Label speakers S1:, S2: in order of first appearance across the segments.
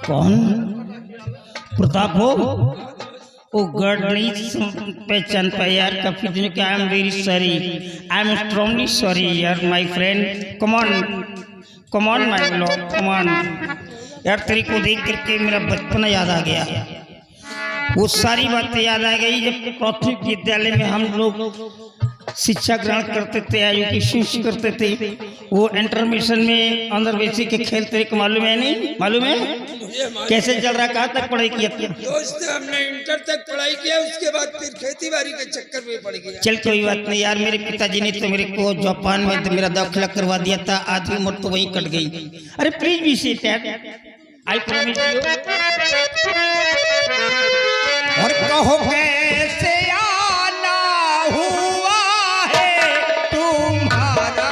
S1: कौन? प्रताप हो? ओ God please पहचान पाए यार काफी दिनों के। I am very sorry, I am strongly sorry यार my friend. Come on my love, come on यार। तेरे को देख करके मेरा बचपना याद आ गया, वो सारी बातें याद आ गई जब प्राथमिक विद्यालय में हम लोग शिक्षा ग्रहण करते थे, एजुकेशन करते थे। वो इंटरमिशन में अंदर वैसे के खेल तेरे को मालूम है? नहीं मालूम है? कैसे चल रहा? कहाँ तक पढ़ाई किया?
S2: दोस्त हमने इंटर तक पढ़ाई किया, उसके बाद फिर खेती बाड़ी के चक्कर में पड़ गया।
S1: चल कोई बात नहीं यार। मेरे पिताजी ने तो मेरे को जापान में तो मेरा दाखिला करवा दिया था, आधी उम्र तो वहीं कट गई। अरे please be seat I promise you. और कहो कैसे आना हुआ है तुम्हारा,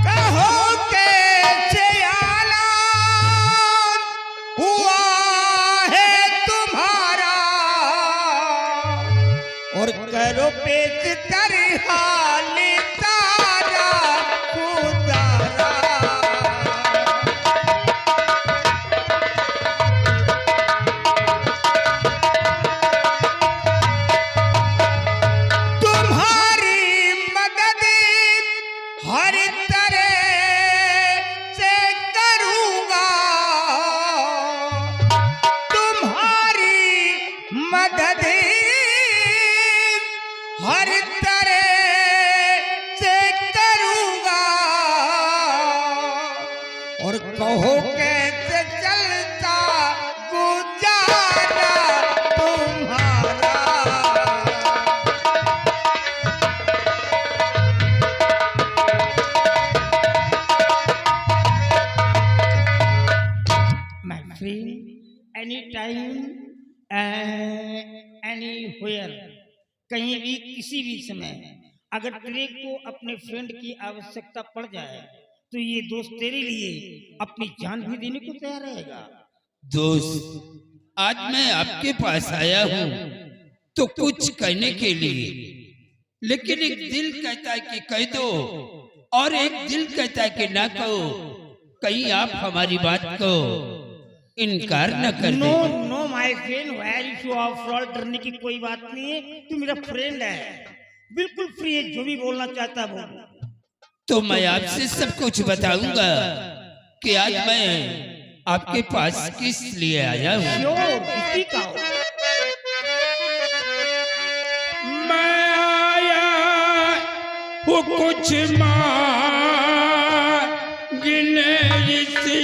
S1: कहो कैसे आना हुआ है तुम्हारा, और करो पेश कर हाल तारा खुदारा। तुम्हारी मदद हर तरह से करूंगा, तुम्हारी मदद हर तरह से करूंगा, और कहो कैसे चलता गुजारा तुम्हारा। My friend, anytime, anywhere, कहीं भी किसी भी समय अगर तेरे को अपने फ्रेंड की आवश्यकता पड़ जाए तो ये दोस्त तेरे लिए अपनी जान भी देने को तैयार रहेगा।
S2: दोस्त आज मैं आपके पास आया हूँ तो कुछ कहने के लिए, लेकिन एक दिल कहता है कि कह दो और एक दिल कहता है कि ना कहो। कहीं आप हमारी बात को इनकार न कर दे।
S1: No no my friend, where you are fraud, डरने की कोई बात नहीं है। तू मेरा फ्रेंड है, बिल्कुल फ्री है, जो भी बोलना चाहता है बोल।
S2: तो मैं आपसे सब कुछ बताऊंगा कि आज मैं आपके पास किस लिए आया हूँ। मैं आया वो कुछ मांगने इसी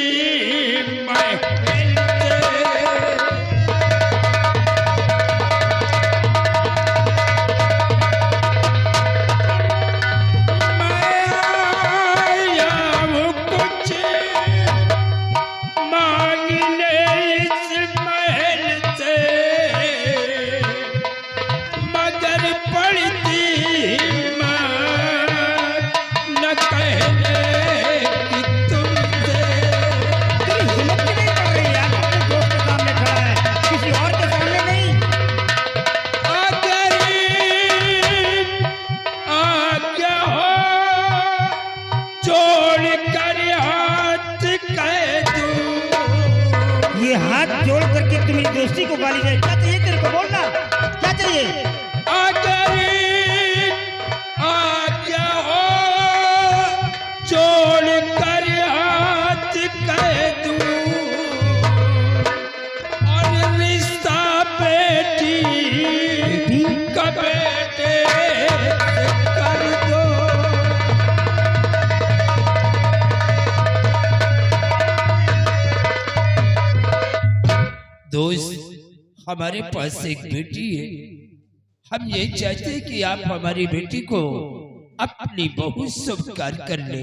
S1: दोस्ती को गाली जाए। क्या चाहिए तेरे को? बोलना क्या चाहिए?
S2: आज्ञा हो छोड़ कर हाथ कह दूं, और रिश्ता बेटी का बेटे कर दो। दोस्त हमारे पास एक बेटी है, हम ये चाहते हैं कि आप हमारी बेटी को अपनी बहू स्वीकार कर ले।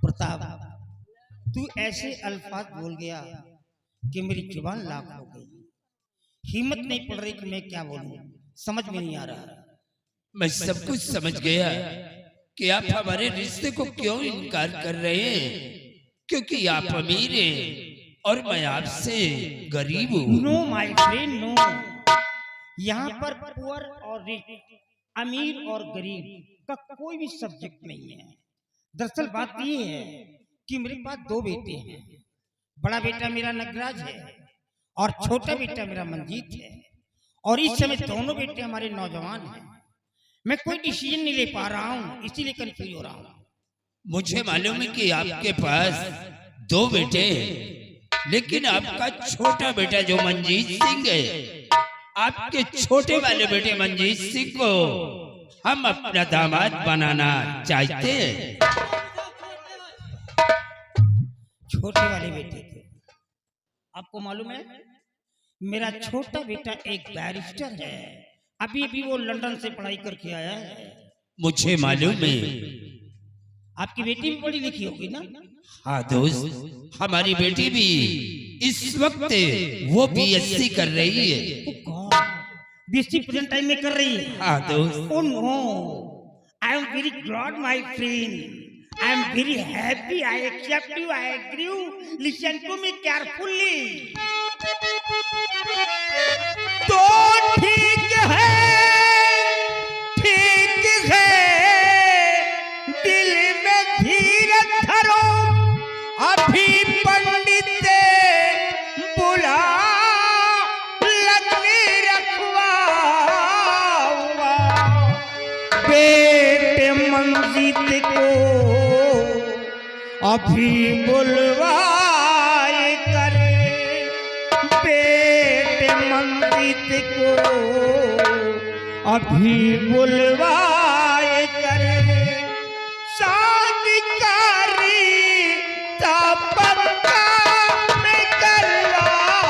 S1: प्रताप तू ऐसे अल्फाज बोल गया कि मेरी जुबान लाख हो गई, हिम्मत नहीं पड़ रही कि मैं क्या बोलूं, समझ में नहीं आ रहा।
S2: मैं सब कुछ समझ गया कि आप हमारे रिश्ते को क्यों इनकार कर रहे हैं, क्योंकि आप अमीर हैं और मैं आपसे गरीब हूँ।
S1: नो माय फ्रेंड नो, यहाँ पर पुअर और रिच, अमीर और गरीब का कोई भी सब्जेक्ट नहीं है। दरअसल बात ये है कि मेरे पास दो बेटे हैं। बड़ा बेटा मेरा नगराज है और छोटा बेटा मेरा मंजीत है। और इस समय दोनों बेटे हमारे नौजवान हैं। मैं कोई डिसीजन नहीं ले पा रहा हूँ, इसीलिए कंफ्यूज हो रहा हूँ।
S2: मुझे मालूम है कि आपके पास दो बेटे हैं, लेकिन आपका छोटा बेटा जो मंजीत सिंह है, आपके छोटे वाले बेटे मंजीत सिंह को हम अपना दामाद बनाना चाहते हैं।
S1: छोटे वाले बेटे थे। आपको मालूम है मेरा छोटा बेटा एक बैरिस्टर है। अभी अभी वो लंदन से पढ़ाई करके आया है।
S2: मुझे मालूम है।
S1: आपकी बेटी भी पढ़ी लिखी होगी ना?
S2: हाँ दोस्त, हमारी बेटी भी इस वक्त वो बीएससी कर रही है।
S1: बीएससी प्रेजेंट टाइम में कर रही है?
S2: हाँ दोस्त।
S1: Oh no, I am very glad my friend. I am very happy. I accept you. I agree you. Listen to me carefully. तो ठीक है, दिल में धीरज धरो, अभी पंडित बुला लगने रखवाऊंगा। बेटे मंजीत को अभी बुलवाए करे, बेटे मंजीत को अभी बुलवाए करे। शादी करी तब पक्का मैं करवाऊंगा।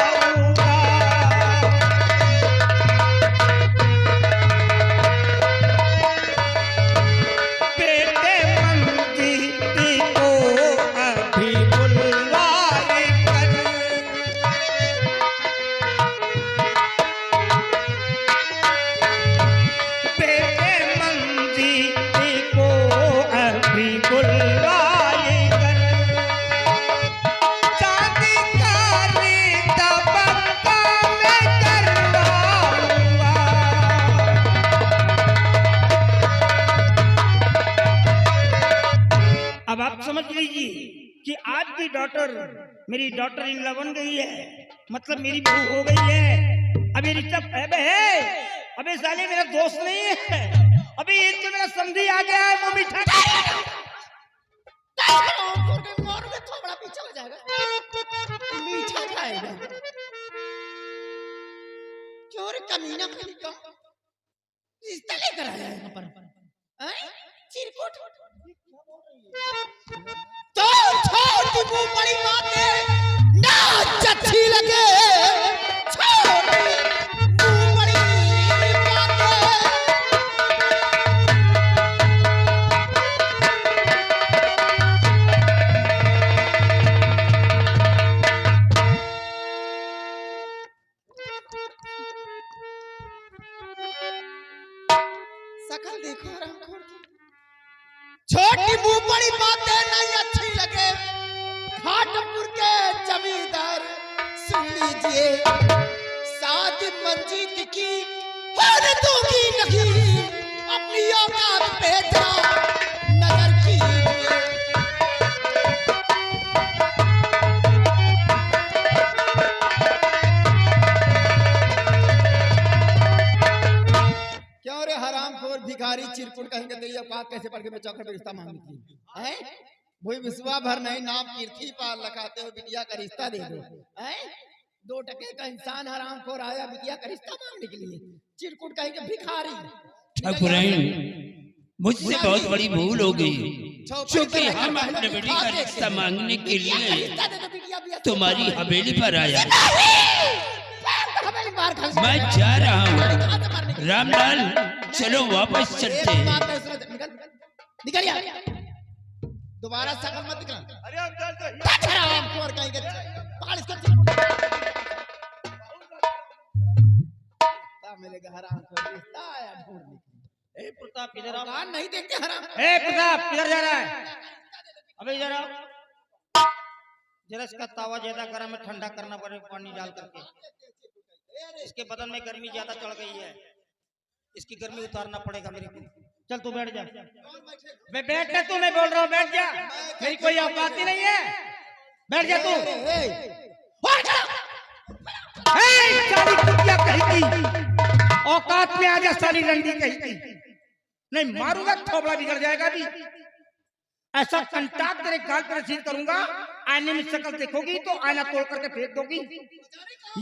S1: बेटे मंजीत को अभी बुलवाए करे। बेटे मंजीत को अभी बुलवाए करे। शादी करी तब पक्का मैं करवाऊंगा। अब आप समझ लीजिए कि आपकी डॉटर मेरी डॉटर इन लॉ बन गई है, मतलब मेरी बहू हो गई है। अभी रिश्ता है, अबे साले मेरा दोस्त नहीं है, अभी ये तो मेरा समझी आ गया है। वो मीठा
S3: मोर में थोड़ा पीछे हो जाएगा, मीठा खाएगा। क्यों रे कमीना खाली क्यों रिश्ता लेकर आया है यहाँ पर? चिरकुट तो छोटी मुंह बड़ी बातें ना अच्छी लगे। छोटी मुंह बड़ी बातें सकल देखो रामखोर की। छोटी मुंह बड़ी बातें नहीं अच्छी लगे। घाटपुर के जमींदार सुन लीजिए, शादी मंजीत की होने दूंगी नहीं, अपनी औकात पे जरा नजर कीजिए। क्यों रे हरामखोर भिखारी चिरकुट कहेंगे तेरी औकात कैसे पड़ के मैं चौखट पे रिश्ता मांगी थी? हैं? वही विश्वा भर नहीं नाम कीर्ति पार लगाते हो, बिटिया का रिश्ता दे दो। हैं? 2 टके का इंसान हरामखोर आया बिटिया का रिश्ता मांगने के लिए, चिरकुट कहेंगे भिखारी।
S2: ठाकुराइन, मुझसे बहुत बड़ी भूल हो गई, क्योंकि हम अपने बेटी का रिश्ता मांगने के लिए तुम्हारी हवेली पर आया। मैं जा रहा हूँ रामलाल, चलो वापस चलते हैं।
S3: निकल यार, दोबारा सकल मत निकल। अरे हम चलते हैं। हरामखोर कहेंगे पाल इसको मिलेगा। हरामखोर रिश्ता आया ढूंढने।
S1: ए प्रताप इधर आओ।
S3: कान नहीं देखते हराम।
S1: ए प्रताप किधर जा रहा है? अबे इधर आओ, जरा इसका तावा ज्यादा गर्म है, ठंडा करना पड़ेगा पानी डाल करके। इसके बदन में गर्मी ज्यादा चढ़ गई है, इसकी गर्मी उतारना पड़ेगा मेरे को। चल तू बैठ जा। बैठ जा तू, मैं बोल रहा हूँ बैठ जा, मेरी कोई औकात ही नहीं है, बैठ जा तू। साली कुतिया कही थी, औकात में आ जा साली रंडी कही थी, नहीं मारूंगा थोबड़ा बिगड़ जाएगा भी। ऐसा कंटाक तेरे गाल पर रसीद करूंगा, आईने में शक्ल देखोगी तो आईना तोड़ करके फेंक दोगी,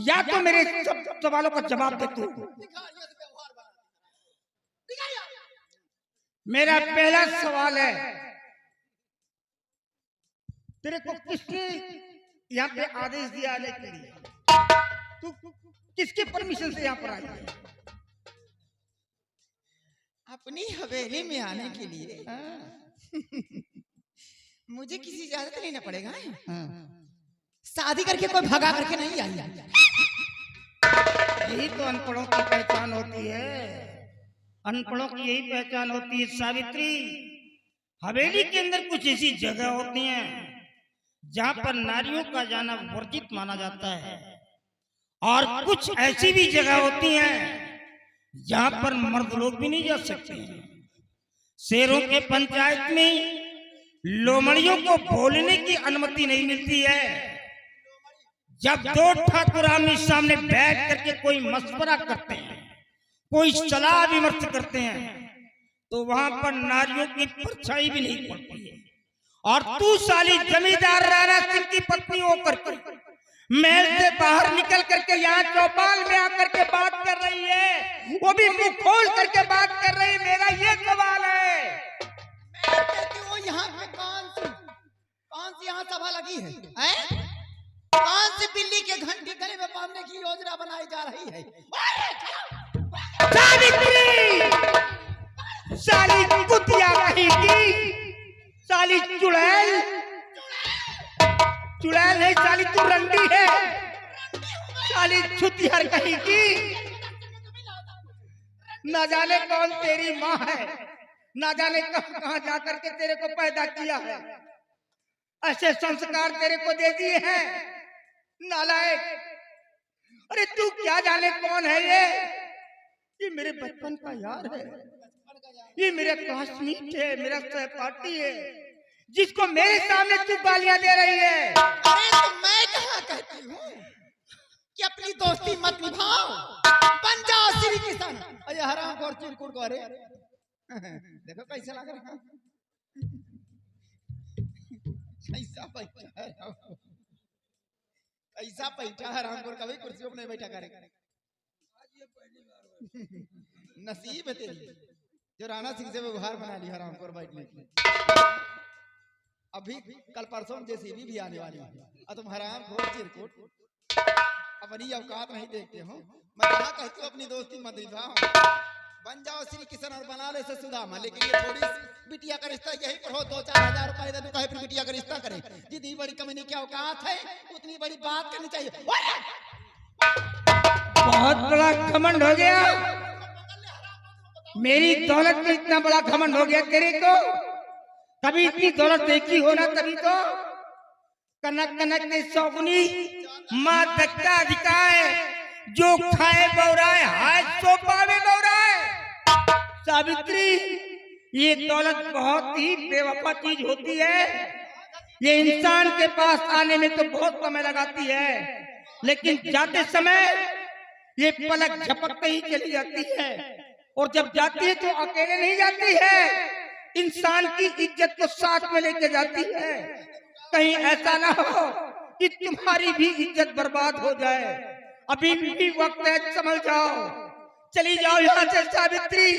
S1: या तो मेरे सब सवालों का जवाब दे तू। मेरा पहला सवाल है, तेरे को किसने यहाँ पे आदेश दिया आने के लिए? तू किसके परमिशन से यहाँ पर आई है?
S3: अपनी हवेली में आने के लिए मुझे किसी इजाजत लेना पड़ेगा। शादी करके कोई भगा करके नहीं आई।
S1: यही तो अनपढ़ों की पहचान होती है, अनपढ़ों की यही पहचान होती है सावित्री। हवेली के अंदर कुछ ऐसी जगह होती हैं जहाँ पर नारियों का जाना वर्जित माना जाता है, और कुछ ऐसी भी जगह होती हैं जहाँ पर मर्द लोग भी नहीं जा सकते। शेरों के पंचायत में लोमड़ियों को बोलने की अनुमति नहीं मिलती है। जब दो ठाकुर आमने सामने बैठ करके कोई मशवरा करते हैं, कोई सलाह विमर्श करते हैं, तो वहां पर नारियों की परछाई भी नहीं पड़ती है। और तू साली जमींदार राणा सिंह की पत्नी होकर के महल से बाहर निकल करके यहाँ चौपाल में आकर के बात कर रही है, वो भी मुंह खोल करके बात कर रही है। मेरा ये सवाल है,
S3: मैं कहती हूँ यहाँ पे कौन सी यहाँ सभा लगी है? कौन सी बिल्ली के घंटी गले में बांधने की योजना बनाई जा रही है?
S1: साली कुतिया कहेगी, साली चुड़ैल, चुड़ैल है साली, तू रंडी है साली, छुतियार कहेगी। न जाने कौन तेरी माँ है, न जाने कहाँ जा करके तेरे को पैदा किया है, ऐसे संस्कार तेरे को दे दिए हैं नालायक। अरे तू क्या जाने कौन है ये मेरे बचपन का यार है, ये मेरा क्लासमेट है, मेरा सहपाठी है, जिसको मेरे सामने तू गालियां दे रही है।
S3: अरे तो मैं कहाँ कहती हूँ कि अपनी दोस्ती मत निभाओ, बन जाओ श्री किसान। अरे हराम खोर चिरकुट को, अरे देखो कैसा लग रहा है, कैसा बैठा है, ऐसा बैठा है हरामखोर, कभी कुर्सियों पर नहीं बैठा करेगा। नसीब है तेरी जो राणा सिंह से व्यवहार बना लिया हरामखोर बैठने की। अभी कल परसों जेसीबी भी आने वाली है, और तुम हरामखोर चिरकुट अपनी औकात नहीं देखते हो। मैं कहा कहती हूँ अपनी दोस्ती मत निभाओ, बन जाओ श्री किशन और बना ले से सुदामा। लेकिन ये थोड़ी बिटिया का रिश्ता यही पर हो, 2-4 हजार रुपए दे दूं, कहे फिर बिटिया का रिश्ता करे। जितनी बड़ी कमीनी की औकात है उतनी बड़ी बात करनी चाहिए।
S1: बहुत बड़ा घमंड हो गया, मेरी दौलत में इतना बड़ा घमंड हो गया तेरे को। कभी इतनी दौलत देखी हो ना, तभी तो कनक कनक ने सौगुनी माँ दत्ता दिखाए, जो खाए बौराए हाय सो पावे बौराए। सावित्री, ये दौलत बहुत ही बेवफा चीज होती है, ये इंसान के पास आने में तो बहुत समय लगाती है, लेकिन जाते समय ये पलक झपकते ही चली जाती है। और जब जाती है तो अकेले नहीं जाती है, इंसान की इज्जत को साथ में लेके जाती है। कहीं ऐसा ना हो कि तुम्हारी भी इज्जत बर्बाद हो जाए। अभी भी वक्त है, समझ जाओ, चली जाओ यहाँ से सावित्री।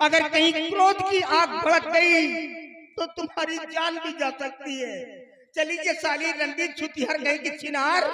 S1: अगर कहीं क्रोध की आग भड़क गई तो तुम्हारी जान भी जा सकती है। चलिए साली रंडी छुतिहर गई की छिनार।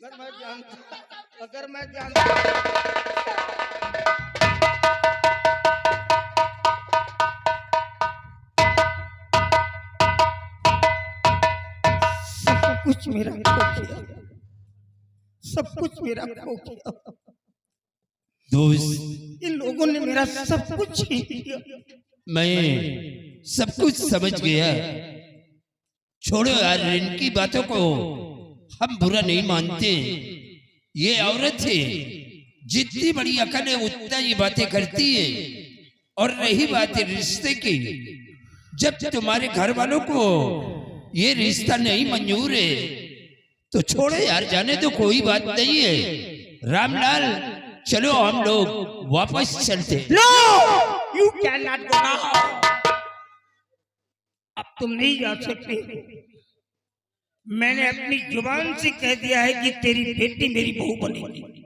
S1: अगर मैं जानता सब कुछ मेरा खो गया, सब कुछ मेरा खो गया।
S2: दोस्त,
S1: इन लोगों ने मेरा सब कुछ छीन लिया।
S2: मैं सब कुछ समझ गया। छोड़ो यार इनकी बातों को, हम बुरा नहीं मानते। ये औरत है, जितनी बड़ी अकल है उतना ये बातें करती है। और रही बात है रिश्ते की, जब तुम्हारे घर वालों को ये रिश्ता नहीं मंजूर है तो छोड़ो यार, जाने तो कोई बात नहीं है। रामलाल चलो हम लोग वापस चलते।
S1: No, you can not go now. अब तुम नहीं जा सकते। मैंने अपनी जुबान से कह दिया है कि तेरी बेटी मेरी बहू बनेगी।